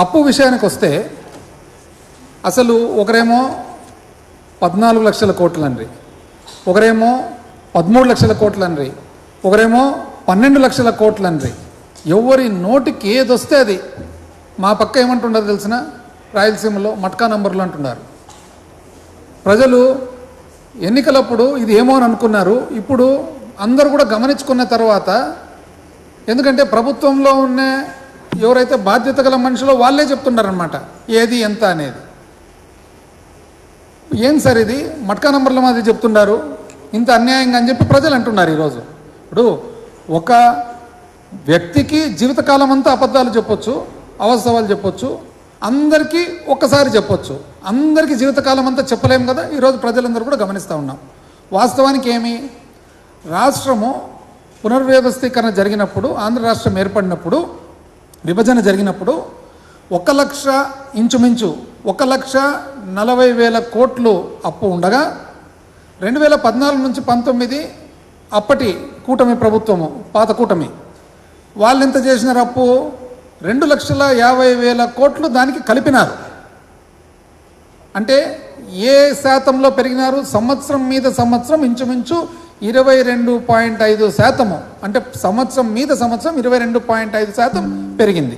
అప్పు విషయానికి వస్తే అసలు ఒకరేమో 14 లక్షల కోట్లండ్రి, ఒకరేమో 13 లక్షల కోట్లండ్రి, ఒకరేమో 12 లక్షల కోట్లండ్రి. ఎవరి నోటికి ఏదొస్తే అది. మా పక్క ఏమంటుండదు తెలిసిన, రాయలసీమలో మట్కా నంబర్లు అంటున్నారు. ప్రజలు ఎన్నికలప్పుడు ఇది ఏమో అని అనుకున్నారు. ఇప్పుడు అందరూ కూడా గమనించుకున్న తర్వాత, ఎందుకంటే ప్రభుత్వంలో ఉన్న ఎవరైతే బాధ్యత గల మనుషులో వాళ్ళే చెప్తున్నారనమాట ఏది ఎంత అనేది. ఏం సార్ ఇది మట్కా నంబర్ల మాది చెప్తున్నారు, ఇంత అన్యాయంగా అని చెప్పి ప్రజలు అంటున్నారు ఈరోజు. ఇప్పుడు ఒక వ్యక్తికి జీవితకాలం అంతా అబద్ధాలు చెప్పొచ్చు, అవాస్తవాలు చెప్పొచ్చు, అందరికీ ఒక్కసారి చెప్పొచ్చు. అందరికీ జీవితకాలం అంతా చెప్పలేము కదా. ఈరోజు ప్రజలందరూ కూడా గమనిస్తూ ఉన్నాం. వాస్తవానికి ఏమి, రాష్ట్రము పునర్వ్యవస్థీకరణ జరిగినప్పుడు, ఆంధ్ర రాష్ట్రం ఏర్పడినప్పుడు, విభజన జరిగినప్పుడు 1,00,000 ఇంచుమించు 1,40,000 కోట్లు అప్పు ఉండగా 2014 నుంచి 19 అప్పటి కూటమి ప్రభుత్వము, పాత కూటమి, వాళ్ళు ఎంత చేసినారు అప్పు? 2,50,000 కోట్లు దానికి కలిపినారు. అంటే ఏ శాతంలో పెరిగినారు? సంవత్సరం మీద సంవత్సరం ఇంచుమించు 22.5%. అంటే సంవత్సరం మీద సంవత్సరం 22.5% పెరిగింది.